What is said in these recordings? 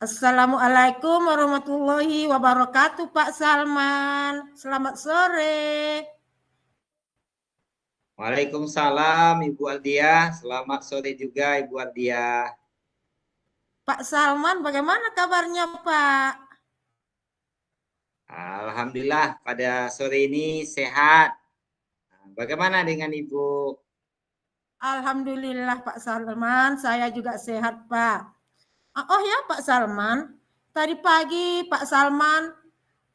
Assalamualaikum warahmatullahi wabarakatuh, Pak Salman. Selamat sore. Waalaikumsalam Ibu Aldia. Selamat sore juga Ibu Aldia. Pak Salman, bagaimana kabarnya, Pak? Alhamdulillah pada sore ini sehat. Bagaimana dengan Ibu? Alhamdulillah, Pak Salman, saya juga sehat, Pak. Oh ya, Pak Salman, tadi pagi Pak Salman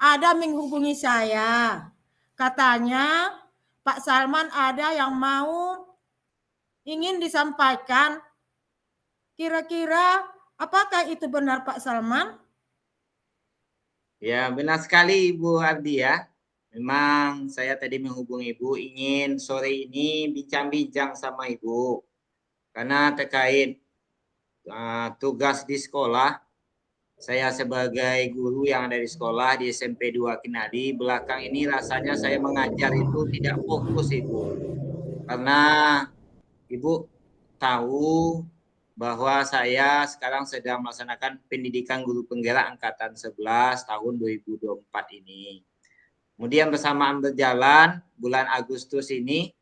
ada menghubungi saya. Katanya Pak Salman ada yang mau ingin disampaikan. Kira-kira apakah itu benar, Pak Salman? Ya, benar sekali Ibu Aldia. Memang saya tadi menghubungi Ibu ingin sore ini bincang-bincang sama Ibu. Karena terkait tugas di sekolah. Saya sebagai guru yang ada di sekolah di SMP 2 Kinadi, belakang ini rasanya saya mengajar itu tidak fokus Ibu. Karena Ibu tahu bahwa saya sekarang sedang melaksanakan pendidikan guru penggerak angkatan 11 tahun 2024 ini. Kemudian bersamaan berjalan bulan Agustus ini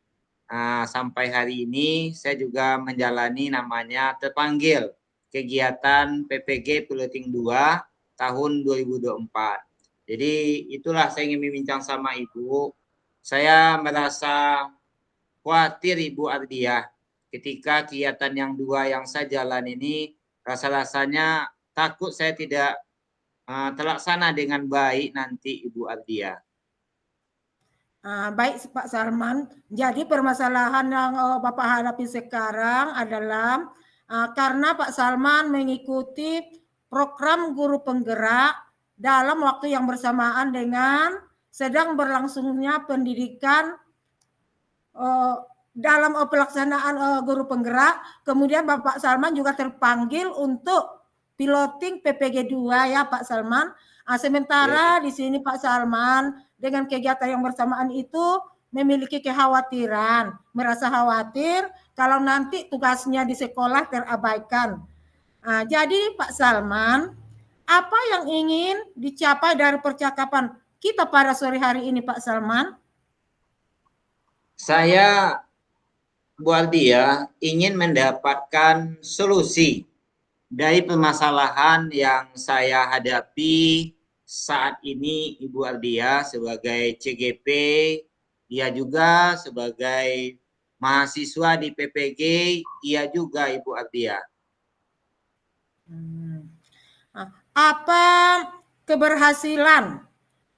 sampai hari ini saya juga menjalani namanya terpanggil kegiatan PPG Piloting 2 tahun 2024. Jadi itulah saya ingin membincang sama Ibu. Saya merasa khawatir Ibu Ardia ketika kegiatan yang dua yang saya jalan ini rasa-rasanya takut saya tidak terlaksana dengan baik nanti Ibu Ardia. Baik Pak Salman, jadi permasalahan yang Bapak hadapi sekarang adalah karena Pak Salman mengikuti program guru penggerak dalam waktu yang bersamaan dengan sedang berlangsungnya pendidikan dalam pelaksanaan guru penggerak, kemudian Bapak Salman juga terpanggil untuk piloting PPG 2 ya Pak Salman. Sementara di sini Pak Salman dengan kegiatan yang bersamaan itu memiliki kekhawatiran, merasa khawatir kalau nanti tugasnya di sekolah terabaikan. Jadi Pak Salman, apa yang ingin dicapai dari percakapan kita pada sore hari ini Pak Salman? Saya Bu Aldia ingin mendapatkan solusi dari permasalahan yang saya hadapi saat ini Ibu Aldia sebagai CGP, ia juga sebagai mahasiswa di PPG, ia juga Ibu Aldia. Apa keberhasilan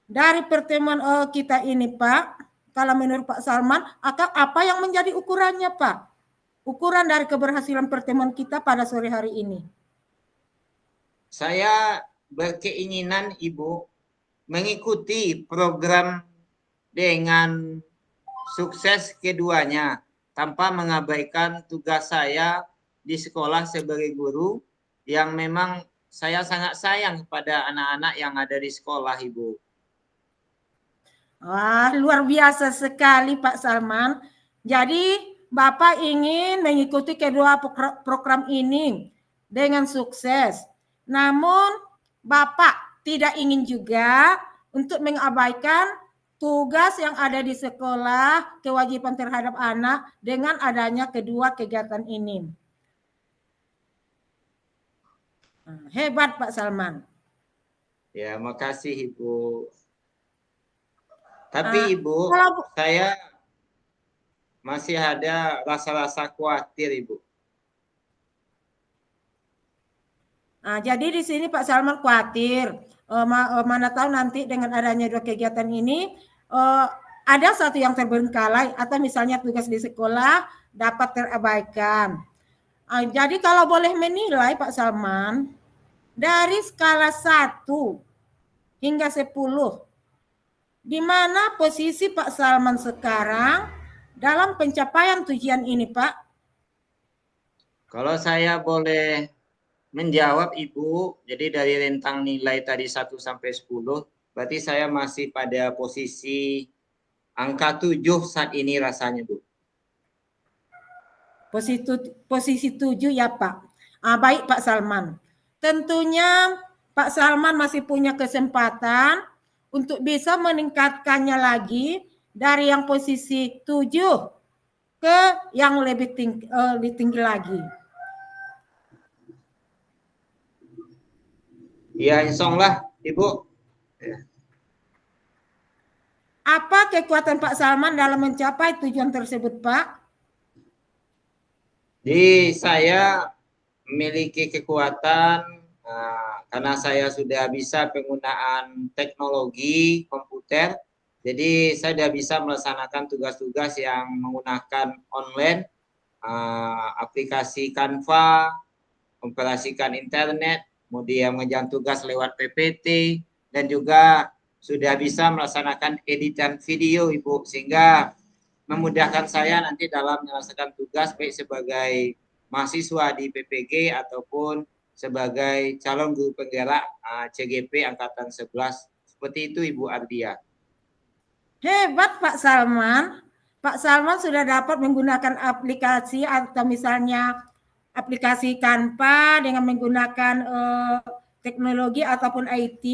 dari pertemuan kita ini Pak? Kalau menurut Pak Salman, apa yang menjadi ukurannya Pak? Ukuran dari keberhasilan pertemuan kita pada sore hari ini. Saya berkeinginan Ibu mengikuti program dengan sukses keduanya tanpa mengabaikan tugas saya di sekolah sebagai guru yang memang saya sangat sayang kepada anak-anak yang ada di sekolah Ibu. Wah, luar biasa sekali Pak Salman. Jadi Bapak ingin mengikuti kedua program ini dengan sukses. Namun Bapak tidak ingin juga untuk mengabaikan tugas yang ada di sekolah, kewajiban terhadap anak dengan adanya kedua kegiatan ini. Hebat Pak Salman. Ya, makasih Ibu. Tapi Ibu, saya masih ada rasa-rasa khawatir Ibu. Jadi di sini Pak Salman khawatir, mana tahu nanti dengan adanya dua kegiatan ini ada satu yang terbengkalai atau misalnya tugas di sekolah dapat terabaikan. Jadi kalau boleh menilai Pak Salman, dari skala 1 hingga 10, di mana posisi Pak Salman sekarang dalam pencapaian tujuan ini Pak? Kalau saya boleh menjawab Ibu, jadi dari rentang nilai tadi 1 sampai 10, berarti saya masih pada posisi angka 7 saat ini rasanya Bu. Posisi 7 ya Pak. Baik Pak Salman. tentunya Pak Salman masih punya kesempatan untuk bisa meningkatkannya lagi dari yang posisi 7 ke yang lebih tinggi lagi. Ya, insya Ibu. Apa kekuatan Pak Salman dalam mencapai tujuan tersebut, Pak? Jadi saya memiliki kekuatan karena saya sudah bisa penggunaan teknologi komputer. Jadi saya sudah bisa melaksanakan tugas-tugas yang menggunakan online, aplikasi Canva, operasikan internet, kemudian mengerjakan tugas lewat PPT, dan juga sudah bisa melaksanakan editan video, Ibu, sehingga memudahkan saya nanti dalam menyelesaikan tugas baik sebagai mahasiswa di PPG ataupun sebagai calon guru penggerak CGP Angkatan 11. Seperti itu, Ibu Ardia. Hebat Pak Salman. Pak Salman sudah dapat menggunakan aplikasi atau misalnya aplikasi Canva dengan menggunakan teknologi ataupun IT,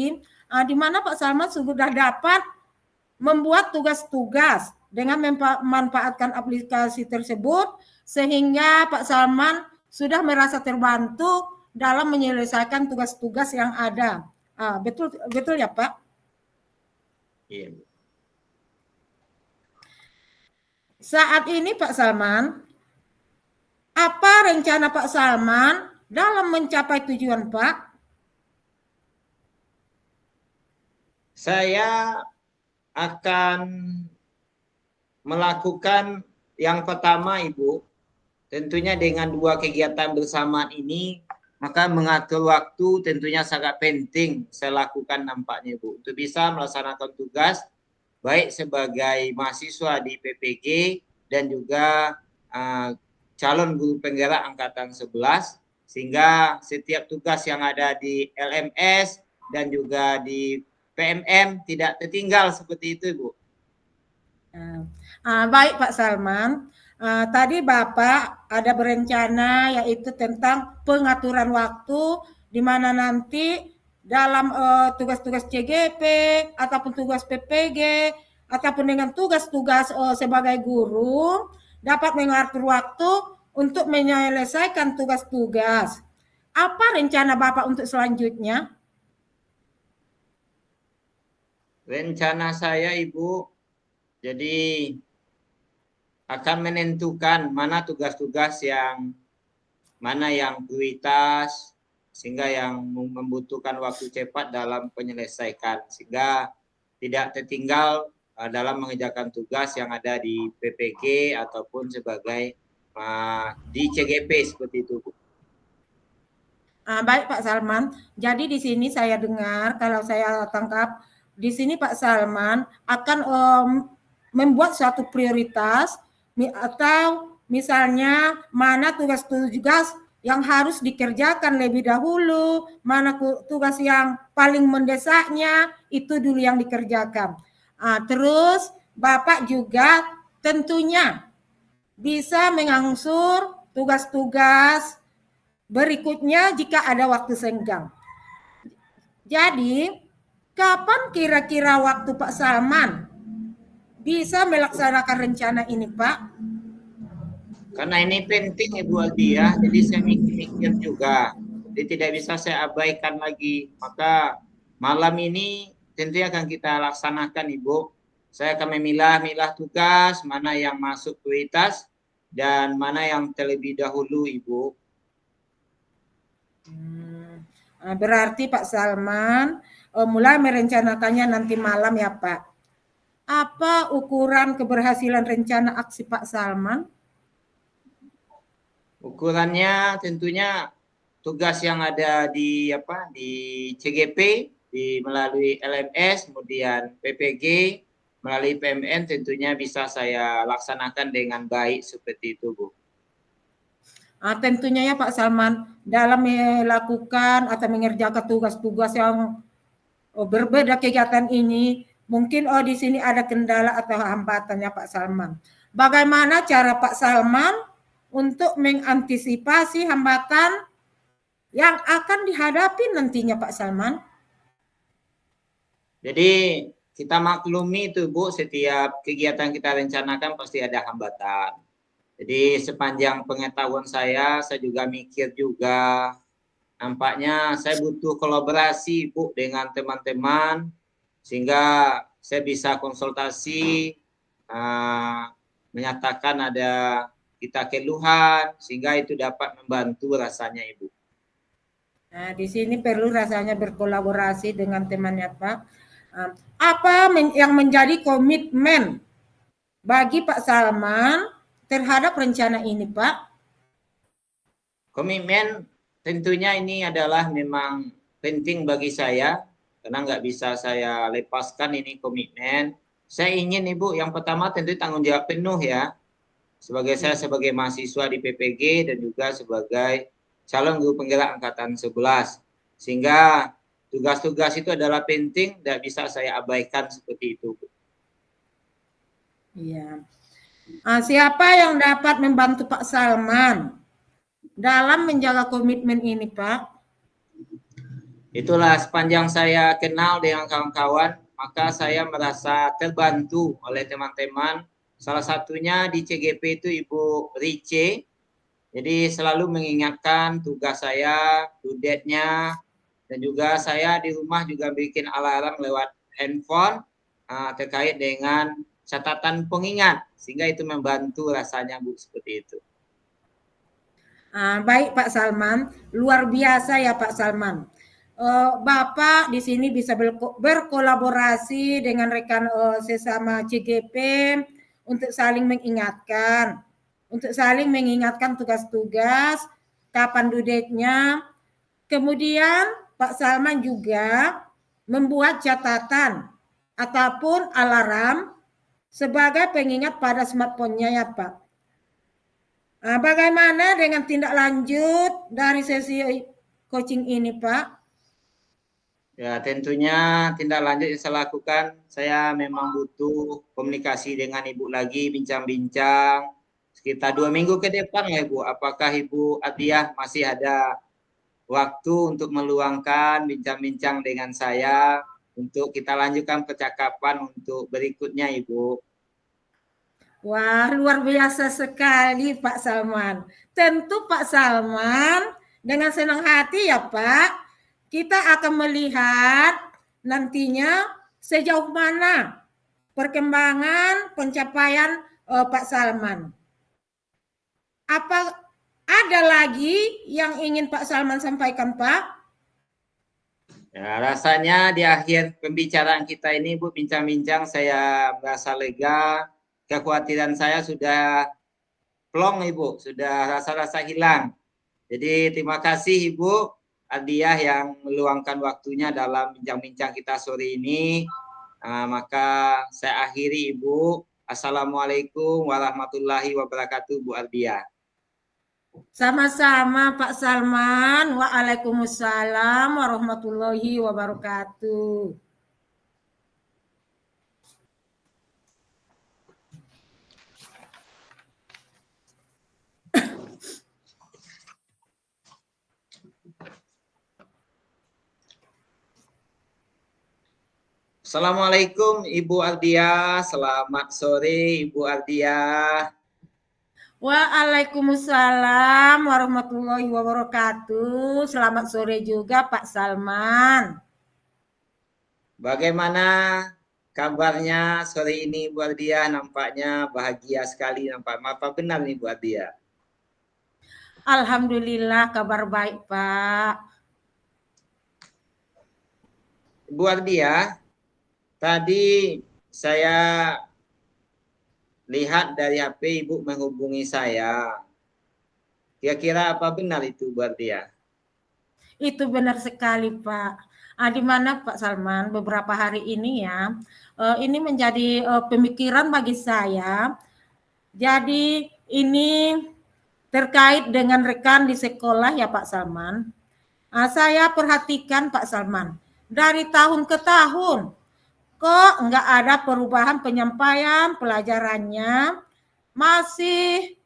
di mana Pak Salman sudah dapat membuat tugas-tugas dengan memanfaatkan aplikasi tersebut, sehingga Pak Salman sudah merasa terbantu dalam menyelesaikan tugas-tugas yang ada. Betul ya Pak? Iya. Saat ini Pak Salman, apa rencana Pak Salman dalam mencapai tujuan Pak? Saya akan melakukan yang pertama, Ibu, tentunya dengan 2 kegiatan bersamaan ini, maka mengatur waktu tentunya sangat penting saya lakukan nampaknya, Ibu, untuk bisa melaksanakan tugas baik sebagai mahasiswa di PPG dan juga calon guru penggerak Angkatan 11, sehingga setiap tugas yang ada di LMS dan juga di PMM tidak tertinggal seperti itu, Ibu. Baik Pak Salman, tadi Bapak ada berencana yaitu tentang pengaturan waktu di mana nanti dalam tugas-tugas CGP ataupun tugas PPG ataupun dengan tugas-tugas sebagai guru dapat mengatur waktu untuk menyelesaikan tugas-tugas. Apa rencana Bapak untuk selanjutnya? Rencana saya, Ibu, jadi akan menentukan mana tugas-tugas mana yang prioritas, sehingga yang membutuhkan waktu cepat dalam penyelesaian, sehingga tidak tertinggal dalam mengerjakan tugas yang ada di PPG ataupun sebagai di CGP seperti itu, Bu. Baik Pak Salman, jadi di sini saya dengar, kalau saya tangkap, di sini Pak Salman akan membuat suatu prioritas atau misalnya mana tugas-tugas yang harus dikerjakan lebih dahulu, mana tugas yang paling mendesaknya, itu dulu yang dikerjakan. Terus Bapak juga tentunya bisa mengangsur tugas-tugas berikutnya jika ada waktu senggang. Jadi, kapan kira-kira waktu Pak Salman bisa melaksanakan rencana ini, Pak? Karena ini penting, Ibu Aldia, jadi saya mikir-mikir juga. Jadi tidak bisa saya abaikan lagi. Maka malam ini tentunya akan kita laksanakan, Ibu. Saya akan memilah-milah tugas, mana yang masuk prioritas, dan mana yang terlebih dahulu, Ibu. Berarti Pak Salman mulai merencanakannya nanti malam ya Pak. Apa ukuran keberhasilan rencana aksi Pak Salman? Ukurannya tentunya tugas yang ada di CGP, melalui LMS, kemudian PPG, melalui PMN tentunya bisa saya laksanakan dengan baik seperti itu, Bu. Tentunya ya Pak Salman, dalam melakukan atau mengerjakan tugas-tugas yang berbeda kegiatan ini, mungkin di sini ada kendala atau hambatannya Pak Salman. Bagaimana cara Pak Salman untuk mengantisipasi hambatan yang akan dihadapi nantinya Pak Salman? Jadi kita maklumi itu Bu, setiap kegiatan kita rencanakan pasti ada hambatan. Jadi sepanjang pengetahuan saya juga mikir juga, nampaknya saya butuh kolaborasi Bu dengan teman-teman, sehingga saya bisa konsultasi, menyatakan ada kita keluhan, sehingga itu dapat membantu rasanya Ibu. Nah, di sini perlu rasanya berkolaborasi dengan temannya Pak. Apa yang menjadi komitmen bagi Pak Salman terhadap rencana ini Pak? Komitmen tentunya ini adalah memang penting bagi saya, karena nggak bisa saya lepaskan ini komitmen. Saya ingin Ibu, yang pertama tentu tanggung jawab penuh ya, saya sebagai mahasiswa di PPG dan juga sebagai calon guru penggerak angkatan 11. Sehingga tugas-tugas itu adalah penting, tidak bisa saya abaikan seperti itu. Iya. Siapa yang dapat membantu Pak Salman dalam menjaga komitmen ini, Pak? Itulah sepanjang saya kenal dengan kawan-kawan, maka saya merasa terbantu oleh teman-teman. Salah satunya di CGP itu Ibu Rice. Jadi selalu mengingatkan tugas saya, due date-nya, dan juga saya di rumah juga bikin alarm lewat handphone terkait dengan catatan pengingat, sehingga itu membantu rasanya Bu, seperti itu. Baik Pak Salman, luar biasa ya Pak Salman. Bapak di sini bisa berkolaborasi dengan rekan sesama CGP untuk saling mengingatkan tugas-tugas, kapan due date-nya. Kemudian Pak Salman juga membuat catatan ataupun alarm sebagai pengingat pada smartphone-nya ya Pak. Bagaimana dengan tindak lanjut dari sesi coaching ini Pak? Ya, tentunya tindak lanjut yang saya lakukan, saya memang butuh komunikasi dengan Ibu lagi, bincang-bincang sekitar 2 minggu ke depan ya Ibu. Apakah Ibu Atiyah masih ada waktu untuk meluangkan bincang-bincang dengan saya untuk kita lanjutkan percakapan untuk berikutnya Ibu? Wah, luar biasa sekali Pak Salman. Tentu Pak Salman dengan senang hati ya Pak, kita akan melihat nantinya sejauh mana perkembangan pencapaian Pak Salman. Apa ada lagi yang ingin Pak Salman sampaikan Pak? Ya, rasanya di akhir pembicaraan kita ini Bu, bincang-bincang, saya merasa lega, kekhawatiran saya sudah plong Ibu, sudah rasa-rasa hilang. Jadi terima kasih Ibu Ardiah yang meluangkan waktunya dalam bincang-bincang kita sore ini. Maka saya akhiri Ibu. Assalamualaikum warahmatullahi wabarakatuh Bu Ardiah. Sama-sama Pak Salman. Waalaikumsalam warahmatullahi wabarakatuh. Assalamualaikum Ibu Ardiah. Selamat sore Ibu Ardiah. Waalaikumsalam warahmatullahi wabarakatuh. Selamat sore juga Pak Salman. Bagaimana kabarnya sore ini Bu Ardiah? Nampaknya bahagia sekali, apa benar nih Bu Ardiah? Alhamdulillah kabar baik Pak. Bu Ardiah, tadi saya lihat dari HP Ibu menghubungi saya. Kira-kira apa benar itu Bu Ardiah? Itu benar sekali Pak. Di mana Pak Salman beberapa hari ini ya, ini menjadi pemikiran bagi saya. Jadi ini terkait dengan rekan di sekolah ya Pak Salman. Saya perhatikan Pak Salman, dari tahun ke tahun kok nggak ada perubahan penyampaian pelajarannya, masih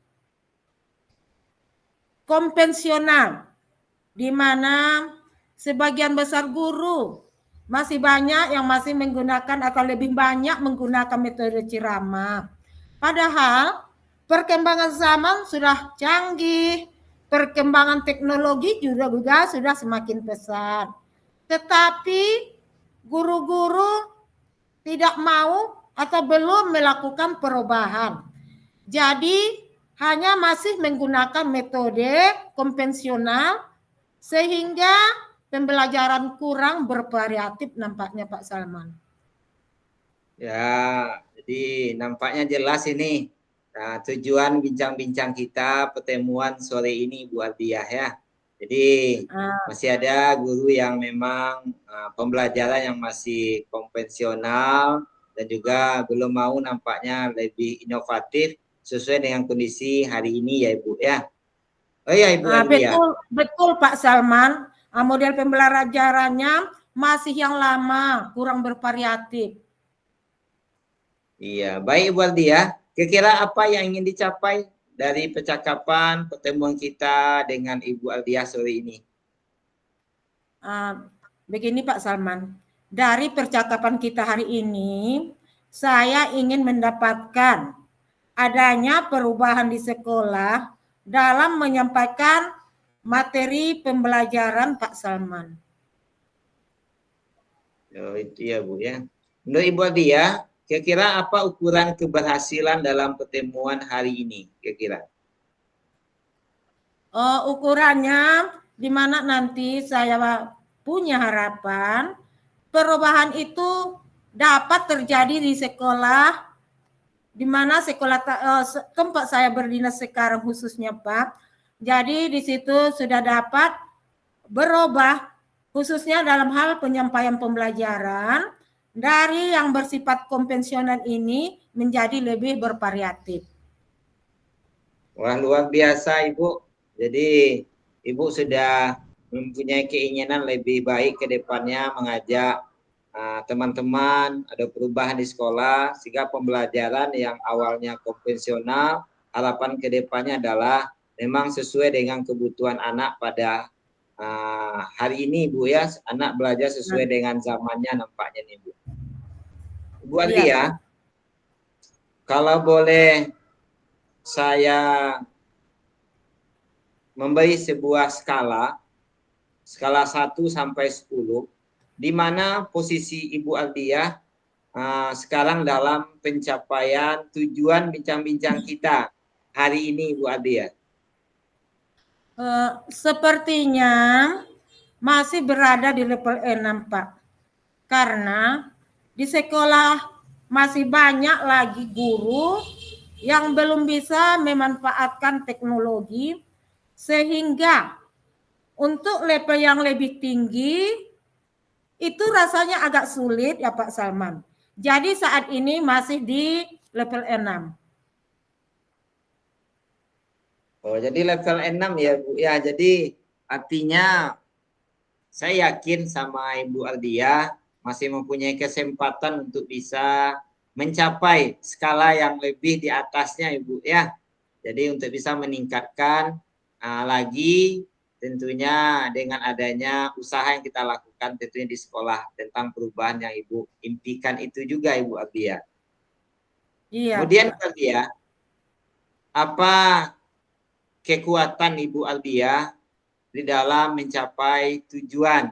konvensional di mana sebagian besar guru masih banyak yang masih menggunakan atau lebih banyak menggunakan metode ceramah. Padahal perkembangan zaman sudah canggih, perkembangan teknologi juga sudah semakin pesat. Tetapi guru-guru tidak mau atau belum melakukan perubahan. Jadi hanya masih menggunakan metode konvensional sehingga pembelajaran kurang bervariatif nampaknya Pak Salman. Ya, jadi nampaknya jelas ini. Nah, tujuan bincang-bincang kita pertemuan sore ini Bu Ardiah ya. Jadi masih ada guru yang memang pembelajaran yang masih konvensional dan juga belum mau nampaknya lebih inovatif sesuai dengan kondisi hari ini ya Ibu ya. Oh ya Ibu Ardiah. Betul Pak Salman. Model pembelajarannya masih yang lama, kurang bervariatif. Iya, baik Ibu Ardiah. Kira-kira apa yang ingin dicapai dari percakapan pertemuan kita dengan Ibu Ardiah sore ini? Begini Pak Salman, dari percakapan kita hari ini, saya ingin mendapatkan adanya perubahan di sekolah dalam menyampaikan materi pembelajaran Pak Salman. Oh, itu ya Bu ya. Menurut Ibu Ardiah, kira-kira apa ukuran keberhasilan dalam pertemuan hari ini? Kira-kira? Ukurannya di mana nanti saya punya harapan perubahan itu dapat terjadi di sekolah di mana sekolah tempat saya berdinas sekarang khususnya Pak. Jadi di situ sudah dapat berubah khususnya dalam hal penyampaian pembelajaran dari yang bersifat konvensional ini menjadi lebih bervariatif. Wah, luar biasa Ibu. Jadi Ibu sudah mempunyai keinginan lebih baik ke depannya mengajak teman-teman ada perubahan di sekolah sehingga pembelajaran yang awalnya konvensional harapan ke depannya adalah memang sesuai dengan kebutuhan anak pada hari ini Bu ya, anak belajar sesuai dengan zamannya nampaknya nih Bu. Bu Ardiah, kalau boleh saya memberi sebuah skala 1 sampai 10, di mana posisi Ibu Ardiah sekarang dalam pencapaian tujuan bincang-bincang kita hari ini Ibu Ardiah? Sepertinya masih berada di level 6 Pak. Karena di sekolah masih banyak lagi guru yang belum bisa memanfaatkan teknologi sehingga untuk level yang lebih tinggi itu rasanya agak sulit ya Pak Salman. Jadi saat ini masih di level 6. Oh, jadi level 6 ya Bu. Ya, jadi artinya saya yakin sama Ibu Ardiah masih mempunyai kesempatan untuk bisa mencapai skala yang lebih di atasnya Ibu ya. Jadi untuk bisa meningkatkan lagi tentunya dengan adanya usaha yang kita lakukan tentunya di sekolah tentang perubahan yang Ibu impikan itu juga Ibu Ardiah. Iya. Kemudian Ibu Ardiah, apa kekuatan Ibu Ardiah di dalam mencapai tujuan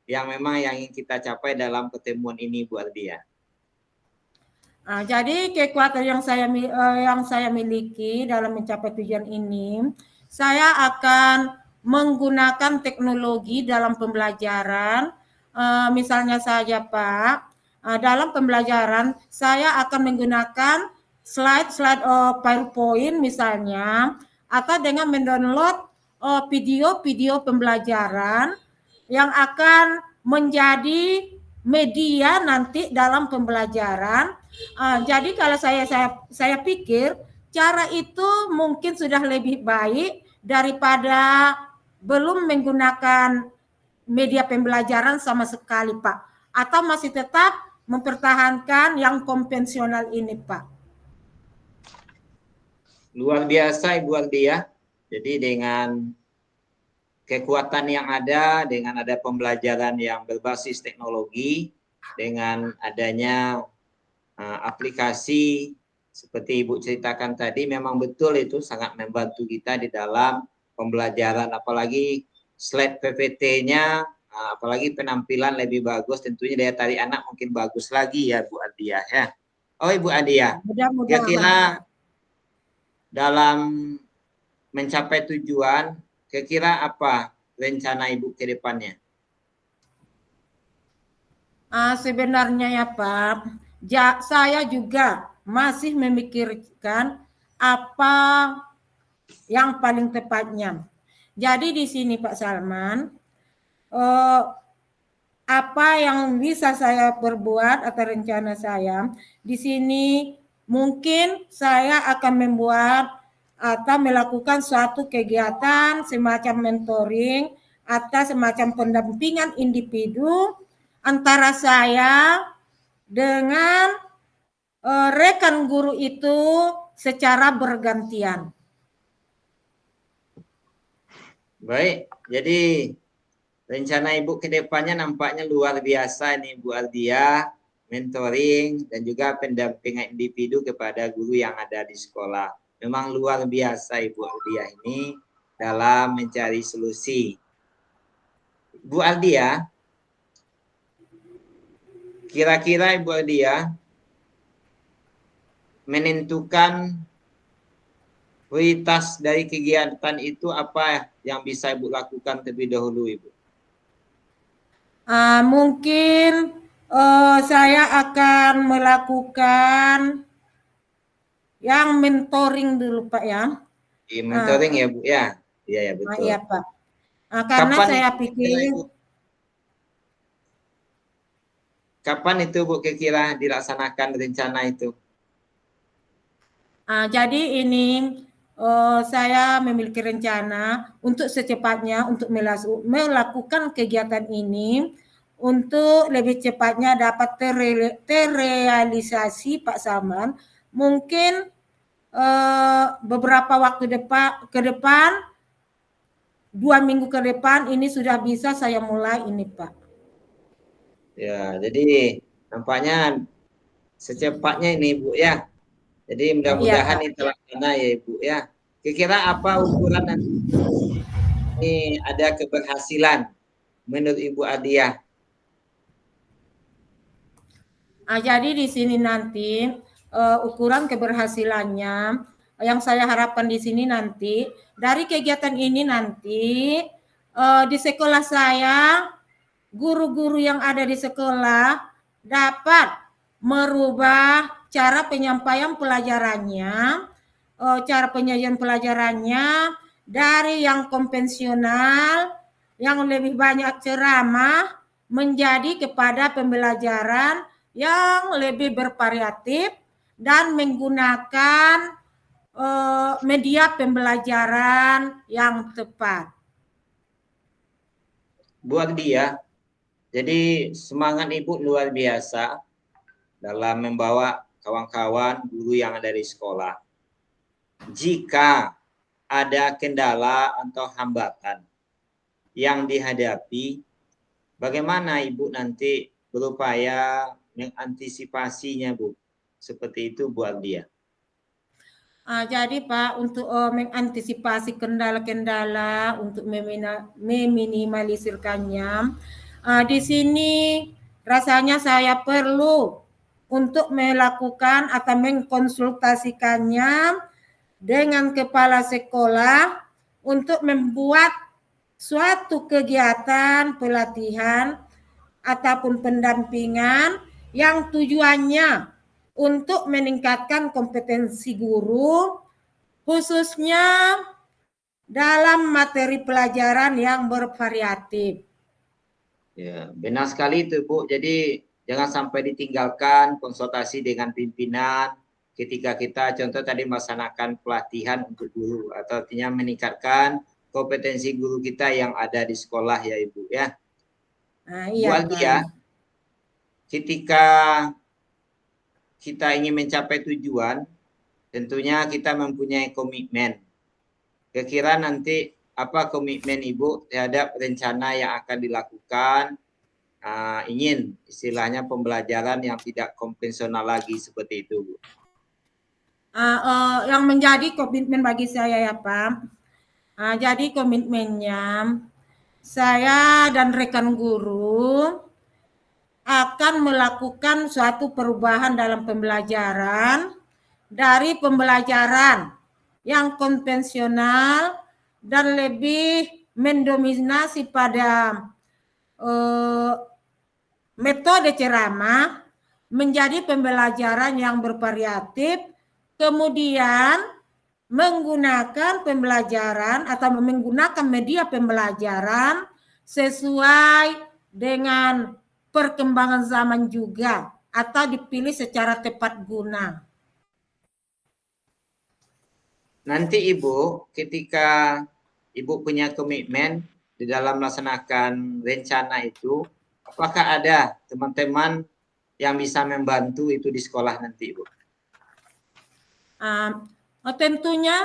yang memang yang ingin kita capai dalam pertemuan ini Bu Ardiah? Jadi kekuatan yang saya miliki dalam mencapai tujuan ini, saya akan menggunakan teknologi dalam pembelajaran. Misalnya saja Pak, dalam pembelajaran saya akan menggunakan slide PowerPoint misalnya, atau dengan mendownload video-video pembelajaran yang akan menjadi media nanti dalam pembelajaran. Jadi kalau saya pikir cara itu mungkin sudah lebih baik daripada belum menggunakan media pembelajaran sama sekali Pak, atau masih tetap mempertahankan yang konvensional ini Pak. Luar biasa Ibu Ardiah. Jadi dengan kekuatan yang ada dengan ada pembelajaran yang berbasis teknologi, dengan adanya aplikasi seperti Ibu ceritakan tadi, memang betul itu sangat membantu kita di dalam pembelajaran, apalagi slide PPT-nya, apalagi penampilan lebih bagus, tentunya daya tarik anak mungkin bagus lagi ya Bu Adia ya. Oh Ibu Adia, Mudah-mudahan. kira-kira dalam mencapai tujuan, kira-kira apa rencana Ibu ke depannya? Sebenarnya ya Pak, saya juga masih memikirkan apa yang paling tepatnya. Jadi di sini Pak Salman, apa yang bisa saya perbuat atau rencana saya di sini, mungkin saya akan membuat atau melakukan suatu kegiatan semacam mentoring atau semacam pendampingan individu antara saya dengan rekan guru itu secara bergantian. Baik, jadi rencana Ibu ke depannya nampaknya luar biasa nih Bu Ardia, mentoring dan juga pendampingan individu kepada guru yang ada di sekolah. Memang luar biasa Ibu Ardia ini dalam mencari solusi. Bu Ardia, kira-kira Ibu Ardia menentukan prioritas dari kegiatan itu apa yang bisa Ibu lakukan terlebih dahulu Ibu? Mungkin saya akan melakukan yang mentoring dulu Pak ya. Mentoring ya Bu ya? Iya ya betul. Iya Pak. Karena Kapan saya itu, pikir kapan itu Bu kira-kira dilaksanakan rencana itu? jadi ini saya memiliki rencana untuk secepatnya untuk melakukan kegiatan ini untuk lebih cepatnya dapat terrealisasi Pak Salman. Mungkin beberapa waktu ke depan 2 minggu ke depan ini sudah bisa saya mulai ini Pak. Ya, jadi nampaknya secepatnya ini Bu ya. Jadi mudah-mudahan ini terlaksana ya Ibu ya. Kira-kira apa ukuran nanti ini ada keberhasilan menurut Ibu Adia? Jadi di sini nanti ukuran keberhasilannya yang saya harapkan di sini nanti dari kegiatan ini nanti di sekolah saya guru-guru yang ada di sekolah dapat merubah cara penyampaian pelajarannya, dari yang konvensional, yang lebih banyak ceramah, menjadi kepada pembelajaran yang lebih bervariatif dan menggunakan media pembelajaran yang tepat. Bu Ardia, jadi semangat Ibu luar biasa dalam membawa kawan-kawan guru yang ada di sekolah. Jika ada kendala atau hambatan yang dihadapi, bagaimana Ibu nanti berupaya mengantisipasinya Bu? Seperti itu Bu Ardia. Jadi Pak, untuk mengantisipasi kendala-kendala untuk meminimalisirkannya, di sini rasanya saya perlu untuk melakukan atau mengkonsultasikannya dengan kepala sekolah untuk membuat suatu kegiatan pelatihan ataupun pendampingan yang tujuannya untuk meningkatkan kompetensi guru, khususnya dalam materi pelajaran yang bervariatif. Ya, benar sekali itu Bu. Jadi jangan sampai ditinggalkan konsultasi dengan pimpinan ketika kita contoh tadi melaksanakan pelatihan untuk guru atau artinya meningkatkan kompetensi guru kita yang ada di sekolah ya Ibu ya. Iya, Bu Aldia, ketika kita ingin mencapai tujuan, tentunya kita mempunyai komitmen. Kira-kira nanti apa komitmen Ibu terhadap rencana yang akan dilakukan? Ingin istilahnya pembelajaran yang tidak konvensional lagi seperti itu, Bu. Yang menjadi komitmen bagi saya ya Pak. Jadi komitmennya saya dan rekan guru akan melakukan suatu perubahan dalam pembelajaran dari pembelajaran yang konvensional dan lebih mendominasi pada metode ceramah menjadi pembelajaran yang bervariatif, kemudian menggunakan pembelajaran atau menggunakan media pembelajaran sesuai dengan perkembangan zaman juga atau dipilih secara tepat guna. Nanti Ibu, ketika Ibu punya komitmen di dalam melaksanakan rencana itu, apakah ada teman-teman yang bisa membantu itu di sekolah nanti, Ibu? Tentunya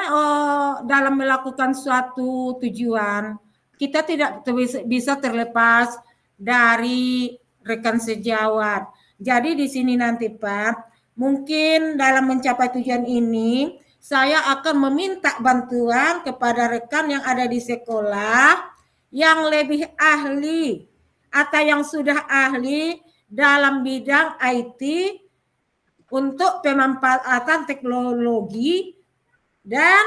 dalam melakukan suatu tujuan, kita tidak bisa terlepas dari rekan sejawat. Jadi di sini nanti Pak, mungkin dalam mencapai tujuan ini, saya akan meminta bantuan kepada rekan yang ada di sekolah yang lebih ahli atau yang sudah ahli dalam bidang IT untuk pemanfaatan teknologi dan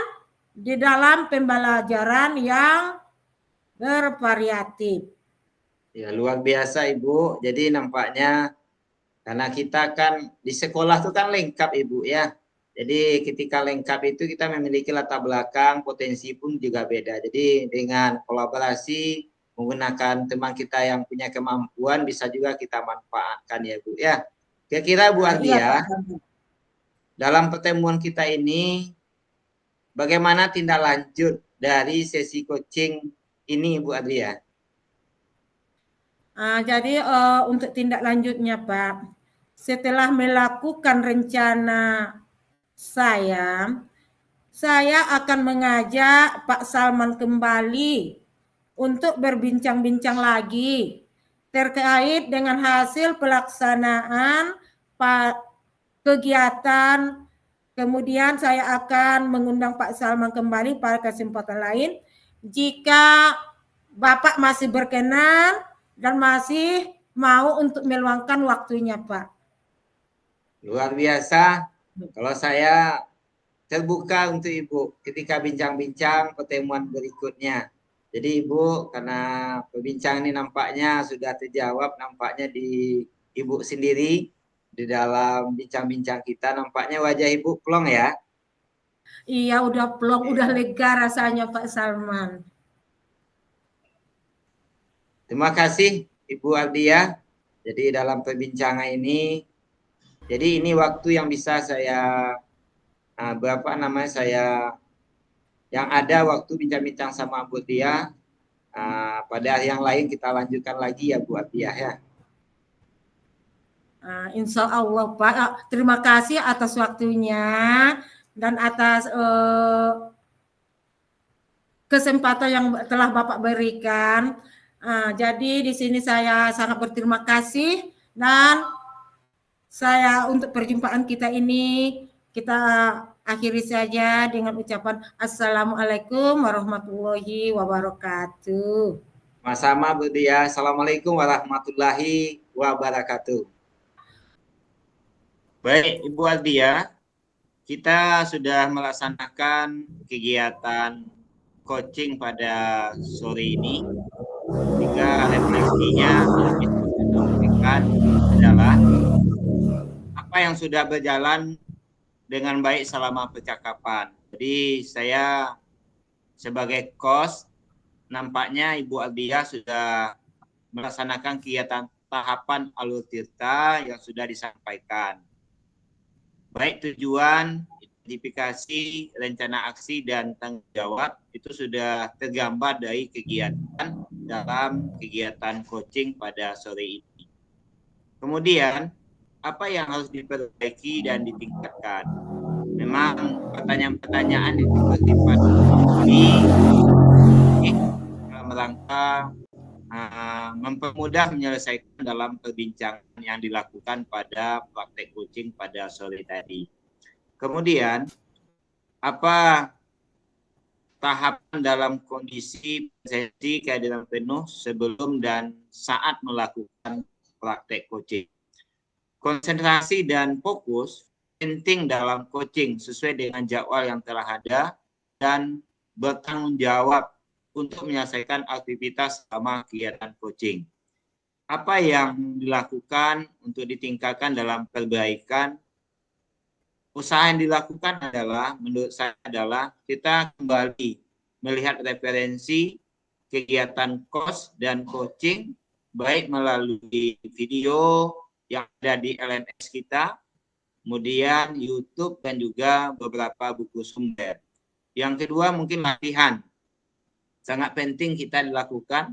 di dalam pembelajaran yang bervariatif. Ya, luar biasa Ibu. Jadi nampaknya karena kita kan di sekolah itu kan lengkap Ibu ya. Jadi ketika lengkap itu kita memiliki latar belakang, potensi pun juga beda. Jadi dengan kolaborasi menggunakan teman kita yang punya kemampuan bisa juga kita manfaatkan ya Bu ya. Kira-kira Bu Ardia, dalam pertemuan kita ini bagaimana tindak lanjut dari sesi coaching ini Bu Ardia? Jadi untuk tindak lanjutnya Pak, setelah melakukan rencana saya akan mengajak Pak Salman kembali untuk berbincang-bincang lagi terkait dengan hasil pelaksanaan kegiatan. Kemudian saya akan mengundang Pak Salman kembali pada kesempatan lain jika Bapak masih berkenan dan masih mau untuk meluangkan waktunya, Pak. Luar biasa. Kalau saya terbuka untuk Ibu ketika bincang-bincang pertemuan berikutnya. Jadi Ibu, karena perbincangan ini nampaknya sudah terjawab, nampaknya di Ibu sendiri di dalam bincang-bincang kita, nampaknya wajah Ibu plong ya. Iya, udah plong, udah lega rasanya Pak Salman. Terima kasih Ibu Ardia. Jadi dalam perbincangan ini, jadi ini waktu yang bisa saya yang ada waktu bincang-bincang sama Bu Ardia. Pada hari yang lain kita lanjutkan lagi ya Bu Ardia ya. Insya Allah Pak, terima kasih atas waktunya dan atas kesempatan yang telah Bapak berikan. Jadi di sini saya sangat berterima kasih dan saya untuk perjumpaan kita ini kita akhiri saja dengan ucapan Assalamualaikum warahmatullahi wabarakatuh. Sama-sama Bu Dia. Assalamualaikum warahmatullahi wabarakatuh. Baik Ibu Ardia, kita sudah melaksanakan kegiatan coaching pada sore ini. Jika refleksinya kita adalah apa yang sudah berjalan dengan baik selama percakapan. Jadi saya sebagai coach, nampaknya Ibu Ardia sudah melaksanakan kegiatan tahapan alur tirta yang sudah disampaikan. Baik tujuan, identifikasi, rencana aksi, dan tanggung jawab itu sudah tergambar dari kegiatan dalam kegiatan coaching pada sore ini. Kemudian, apa yang harus diperbaiki dan ditingkatkan? Memang pertanyaan-pertanyaan yang bersifat ini mempermudah menyelesaikan dalam perbincangan yang dilakukan pada praktek coaching pada sore tadi. Kemudian, apa tahapan dalam kondisi sesi kehadiran penuh sebelum dan saat melakukan praktek coaching? Konsentrasi dan fokus penting dalam coaching sesuai dengan jadwal yang telah ada dan bertanggung jawab untuk menyelesaikan aktivitas selama kegiatan coaching. Apa yang dilakukan untuk ditingkatkan dalam perbaikan? Usaha yang dilakukan adalah, menurut saya adalah kita kembali melihat referensi kegiatan coach dan coaching, baik melalui video yang ada di LMS kita, kemudian YouTube dan juga beberapa buku sumber. Yang kedua mungkin latihan. Sangat penting kita dilakukan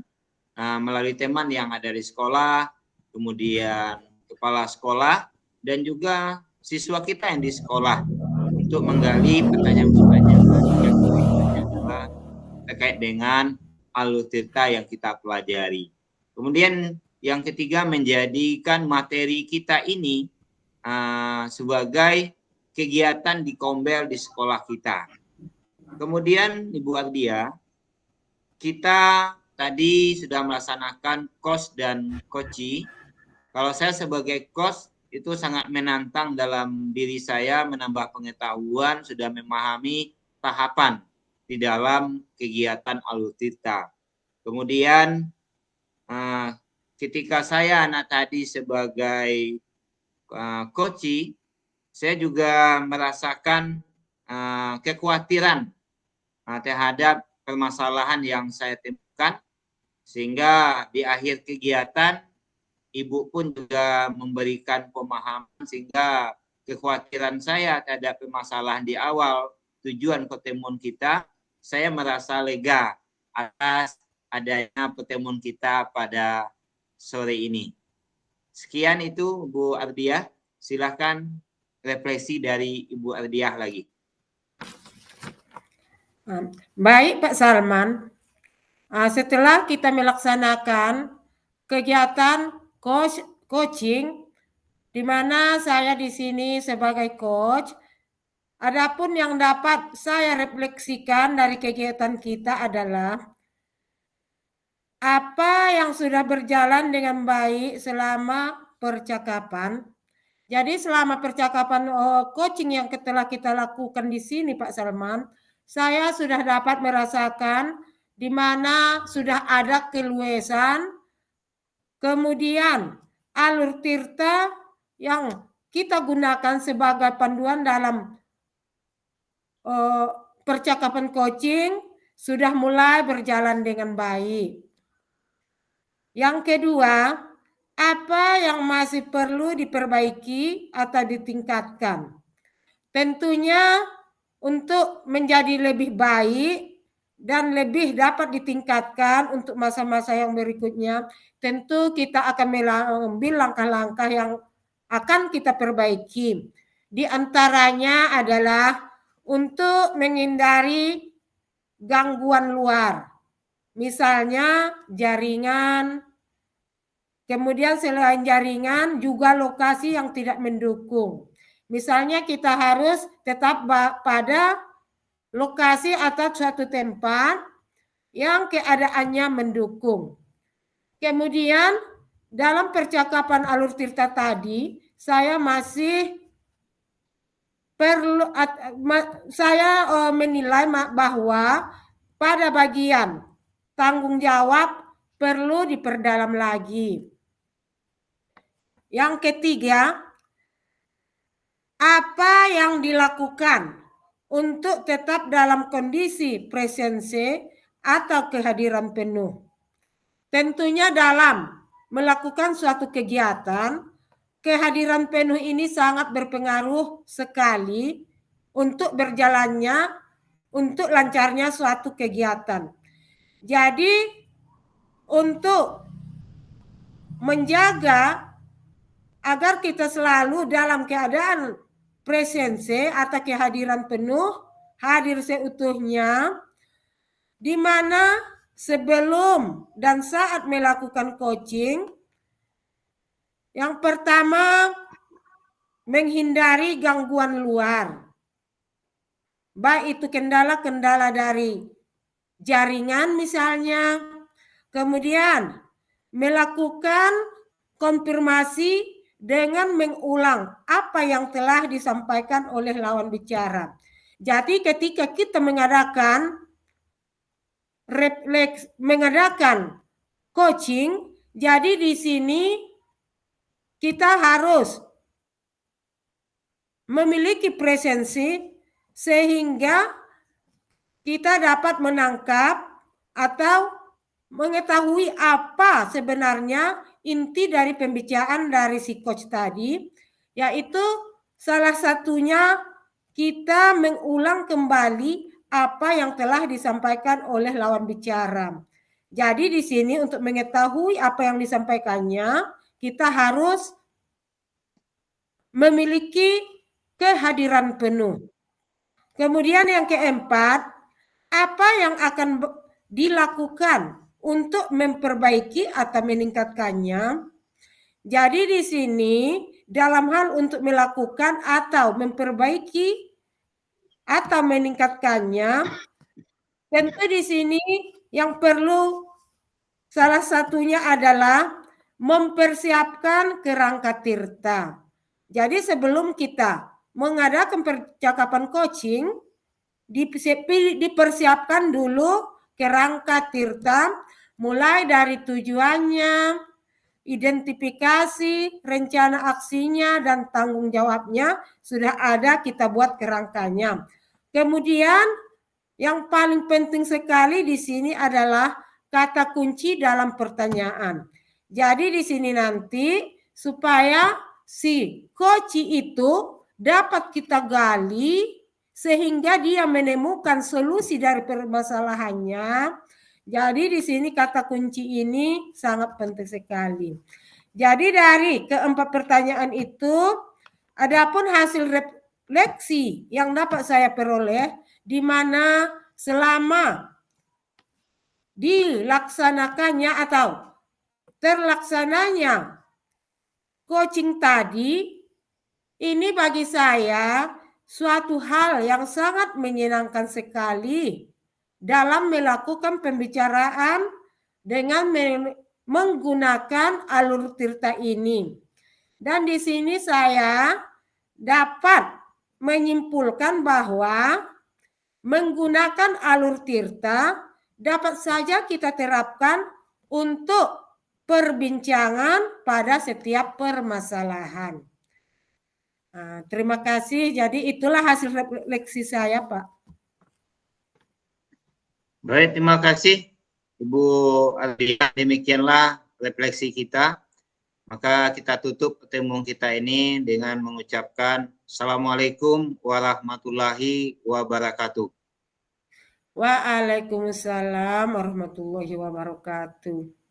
melalui teman yang ada di sekolah, kemudian kepala sekolah, dan juga siswa kita yang di sekolah untuk menggali pertanyaan-pertanyaan yang adalah terkait dengan alur tirta yang kita pelajari. Kemudian yang ketiga menjadikan materi kita ini sebagai kegiatan di kombel di sekolah kita. Kemudian Ibu Ardia, kita tadi sudah melaksanakan coach dan coaching. Kalau saya sebagai coach itu sangat menantang dalam diri saya, menambah pengetahuan, sudah memahami tahapan di dalam kegiatan alur tirta. Kemudian ketika saya anak tadi sebagai coaching, saya juga merasakan kekhawatiran terhadap permasalahan yang saya temukan, sehingga di akhir kegiatan Ibu pun juga memberikan pemahaman sehingga kekhawatiran saya terhadap permasalahan di awal tujuan pertemuan kita, saya merasa lega atas adanya pertemuan kita pada sore ini. Sekian itu Bu Ardiah, silakan refleksi dari Ibu Ardiah lagi. Baik Pak Salman, setelah kita melaksanakan kegiatan coaching, di mana saya di sini sebagai coach, adapun yang dapat saya refleksikan dari kegiatan kita adalah apa yang sudah berjalan dengan baik selama percakapan. Jadi selama percakapan coaching yang telah kita lakukan di sini Pak Salman, saya sudah dapat merasakan di mana sudah ada keluasan, kemudian alur tirta yang kita gunakan sebagai panduan dalam percakapan coaching sudah mulai berjalan dengan baik. Yang kedua, apa yang masih perlu diperbaiki atau ditingkatkan? Tentunya untuk menjadi lebih baik dan lebih dapat ditingkatkan untuk masa-masa yang berikutnya, tentu kita akan mengambil langkah-langkah yang akan kita perbaiki. Di antaranya adalah untuk menghindari gangguan luar. Misalnya jaringan, kemudian selain jaringan juga lokasi yang tidak mendukung. Misalnya kita harus tetap pada lokasi atau suatu tempat yang keadaannya mendukung. Kemudian dalam percakapan alur tirta tadi, saya masih perlu, saya menilai bahwa pada bagian tanggung jawab perlu diperdalam lagi. Yang ketiga, apa yang dilakukan untuk tetap dalam kondisi presensi atau kehadiran penuh. Tentunya dalam melakukan suatu kegiatan, kehadiran penuh ini sangat berpengaruh sekali untuk berjalannya, untuk lancarnya suatu kegiatan. Jadi untuk menjaga agar kita selalu dalam keadaan presensi atau kehadiran penuh, hadir seutuhnya, di mana sebelum dan saat melakukan coaching, yang pertama menghindari gangguan luar. Baik itu kendala-kendala dari jaringan misalnya, kemudian melakukan konfirmasi dengan mengulang apa yang telah disampaikan oleh lawan bicara. Jadi ketika kita mengadakan coaching, jadi di sini kita harus memiliki presensi sehingga kita dapat menangkap atau mengetahui apa sebenarnya inti dari pembicaraan dari si coach tadi, yaitu salah satunya kita mengulang kembali apa yang telah disampaikan oleh lawan bicara. Jadi di sini untuk mengetahui apa yang disampaikannya, kita harus memiliki kehadiran penuh. Kemudian yang keempat, apa yang akan dilakukan untuk memperbaiki atau meningkatkannya. Jadi di sini dalam hal untuk melakukan atau memperbaiki atau meningkatkannya, tentu di sini yang perlu salah satunya adalah mempersiapkan kerangka tirta. Jadi sebelum kita mengadakan percakapan coaching, dipersiapkan dulu kerangka tirta, mulai dari tujuannya, identifikasi, rencana aksinya, dan tanggung jawabnya sudah ada, kita buat kerangkanya. Kemudian yang paling penting sekali di sini adalah kata kunci dalam pertanyaan. Jadi di sini nanti supaya si coach itu dapat kita gali sehingga dia menemukan solusi dari permasalahannya. Jadi di sini kata kunci ini sangat penting sekali. Jadi dari keempat pertanyaan itu, adapun hasil refleksi yang dapat saya peroleh, di mana selama dilaksanakannya atau terlaksananya coaching tadi, ini bagi saya suatu hal yang sangat menyenangkan sekali dalam melakukan pembicaraan dengan menggunakan alur tirta ini. Dan di sini saya dapat menyimpulkan bahwa menggunakan alur tirta dapat saja kita terapkan untuk perbincangan pada setiap permasalahan. Nah, terima kasih. Jadi itulah hasil refleksi saya, Pak. Baik, terima kasih Ibu Ardia. Demikianlah refleksi kita. Maka kita tutup pertemuan kita ini dengan mengucapkan Assalamualaikum warahmatullahi wabarakatuh. Waalaikumsalam warahmatullahi wabarakatuh.